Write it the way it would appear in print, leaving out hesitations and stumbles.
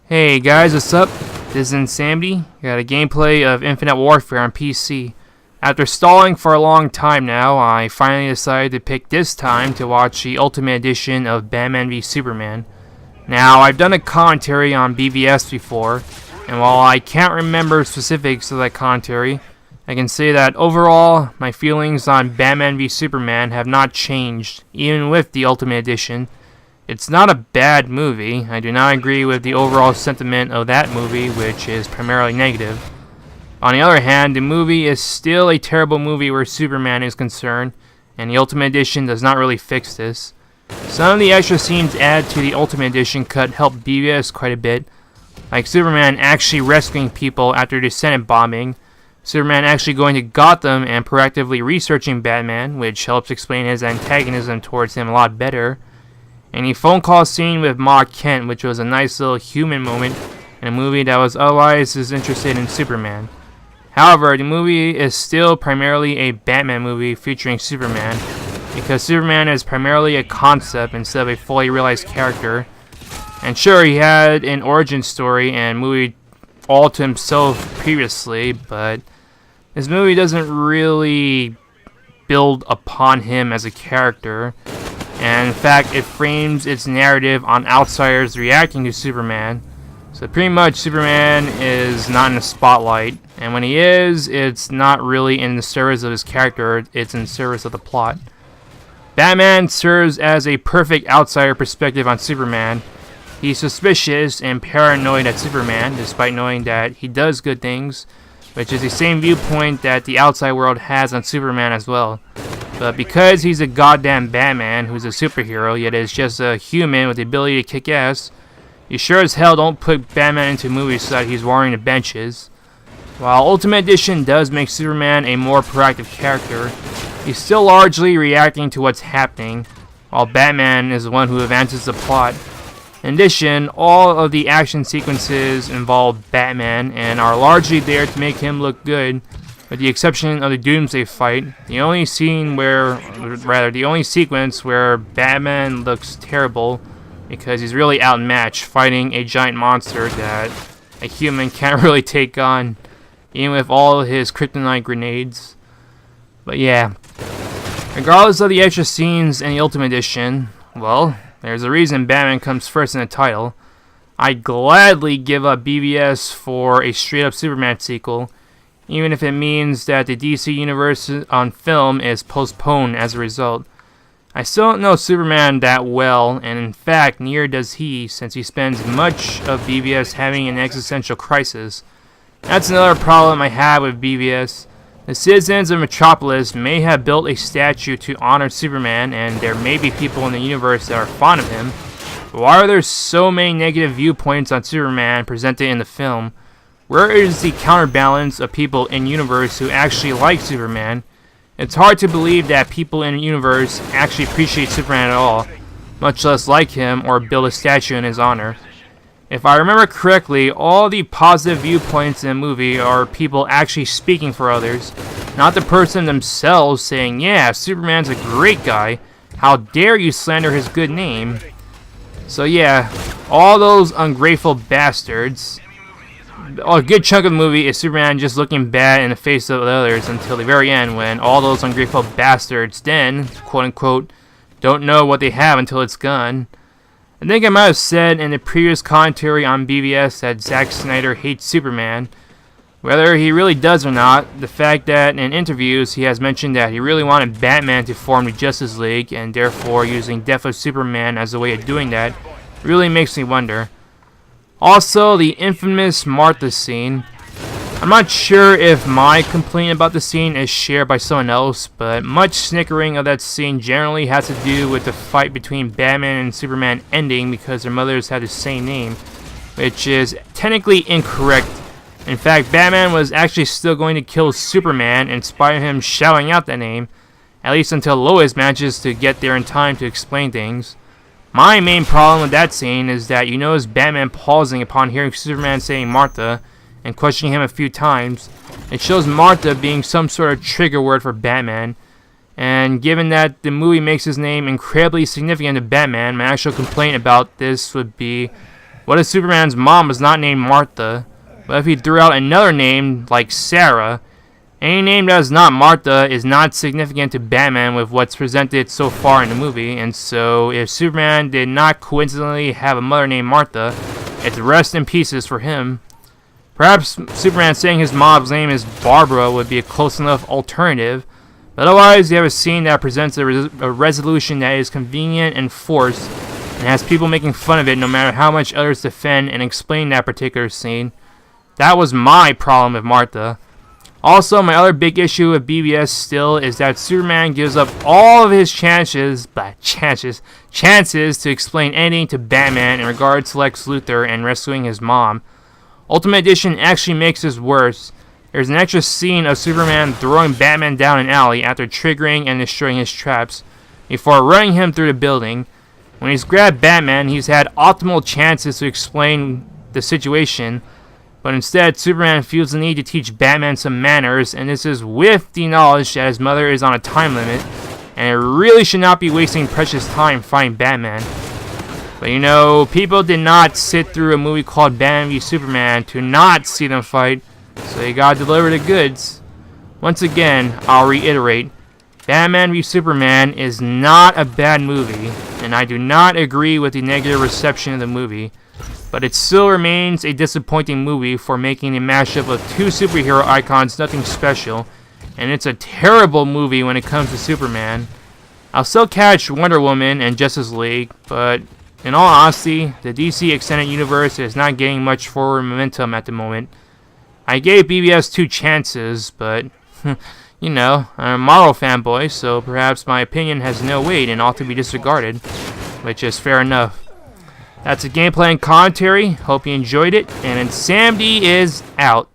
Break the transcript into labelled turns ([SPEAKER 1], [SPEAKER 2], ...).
[SPEAKER 1] Hey guys, what's up? This is Insanity. Got a gameplay of Infinite Warfare on PC. After stalling for a long time now, I finally decided to pick this time to watch the Ultimate Edition of Batman v Superman. Now, I've done a commentary on BVS before, and while I can't remember specifics of that commentary, I can say that overall, my feelings on Batman v Superman have not changed, even with the Ultimate Edition. It's not a bad movie. I do not agree with the overall sentiment of that movie, which is primarily negative. On the other hand, the movie is still a terrible movie where Superman is concerned, and the Ultimate Edition does not really fix this. Some of the extra scenes added to the Ultimate Edition cut help BVS quite a bit, like Superman actually rescuing people after the Senate bombing, Superman actually going to Gotham and proactively researching Batman, which helps explain his antagonism towards him a lot better, and the phone call scene with Ma Kent, which was a nice little human moment in a movie that was otherwise interested in Superman. However, the movie is still primarily a Batman movie featuring Superman, because Superman is primarily a concept instead of a fully realized character. And sure, he had an origin story and movie all to himself previously, but this movie doesn't really build upon him as a character. And in fact, it frames its narrative on outsiders reacting to Superman. So pretty much Superman is not in the spotlight, and when he is, it's not really in the service of his character, it's in service of the plot. Batman serves as a perfect outsider perspective on Superman. He's suspicious and paranoid at Superman, despite knowing that he does good things, which is the same viewpoint that the outside world has on Superman as well. But because he's a goddamn Batman who's a superhero, yet is just a human with the ability to kick ass, you sure as hell don't put Batman into movies so that he's warring the benches. While Ultimate Edition does make Superman a more proactive character, he's still largely reacting to what's happening, while Batman is the one who advances the plot. In addition, all of the action sequences involve Batman and are largely there to make him look good, with the exception of the Doomsday fight. The only sequence where Batman looks terrible because he's really outmatched fighting a giant monster that a human can't really take on, even with all his kryptonite grenades. But yeah, regardless of the extra scenes in the Ultimate Edition, well, there's a reason Batman comes first in the title. I'd gladly give up BVS for a straight-up Superman sequel, even if it means that the DC universe on film is postponed as a result. I still don't know Superman that well, and in fact, neither does he, since he spends much of BVS having an existential crisis. That's another problem I have with BVS. The citizens of Metropolis may have built a statue to honor Superman, and there may be people in the universe that are fond of him, but why are there so many negative viewpoints on Superman presented in the film? Where is the counterbalance of people in universe who actually like Superman? It's hard to believe that people in the universe actually appreciate Superman at all, much less like him or build a statue in his honor. If I remember correctly, all the positive viewpoints in the movie are people actually speaking for others, not the person themselves saying, yeah, Superman's a great guy, how dare you slander his good name. So yeah, all those ungrateful bastards. A good chunk of the movie is Superman just looking bad in the face of the others until the very end, when all those ungrateful bastards then, quote-unquote, don't know what they have until it's gone. I think I might have said in the previous commentary on BVS that Zack Snyder hates Superman. Whether he really does or not, the fact that in interviews he has mentioned that he really wanted Batman to form the Justice League, and therefore using Death of Superman as a way of doing that, really makes me wonder. Also, the infamous Martha scene. I'm not sure if my complaint about the scene is shared by someone else, but much snickering of that scene generally has to do with the fight between Batman and Superman ending because their mothers had the same name, which is technically incorrect. In fact, Batman was actually still going to kill Superman in spite of him shouting out that name, at least until Lois manages to get there in time to explain things. My main problem with that scene is that you notice Batman pausing upon hearing Superman saying Martha and questioning him a few times. It shows Martha being some sort of trigger word for Batman, and given that the movie makes his name incredibly significant to Batman, my actual complaint about this would be What if Superman's mom was not named Martha? What if he threw out another name like Sarah? Any name that is not Martha is not significant to Batman with what's presented so far in the movie, and so if Superman did not coincidentally have a mother named Martha, it's rest in pieces for him. Perhaps Superman saying his mom's name is Barbara would be a close enough alternative, but otherwise you have a scene that presents a resolution that is convenient and forced, and has people making fun of it no matter how much others defend and explain that particular scene. That was my problem with Martha. Also, my other big issue with BVS still is that Superman gives up all of his chances to explain anything to Batman in regards to Lex Luthor and rescuing his mom. Ultimate Edition actually makes this worse. There's an extra scene of Superman throwing Batman down an alley after triggering and destroying his traps, before running him through the building. When he's grabbed Batman, he's had optimal chances to explain the situation, but instead, Superman feels the need to teach Batman some manners, and this is with the knowledge that his mother is on a time limit, and it really should not be wasting precious time fighting Batman. But you know, people did not sit through a movie called Batman v Superman to not see them fight, so they gotta deliver the goods. Once again, I'll reiterate, Batman v Superman is not a bad movie, and I do not agree with the negative reception of the movie. But it still remains a disappointing movie for making a mashup of two superhero icons nothing special, and it's a terrible movie when it comes to Superman. I'll still catch Wonder Woman and Justice League, but in all honesty, the DC Extended Universe is not getting much forward momentum at the moment. I gave BVS 2 chances, but, you know, I'm a Marvel fanboy, so perhaps my opinion has no weight and ought to be disregarded, which is fair enough. That's a gameplay and commentary. Hope you enjoyed it, and Insanity is out.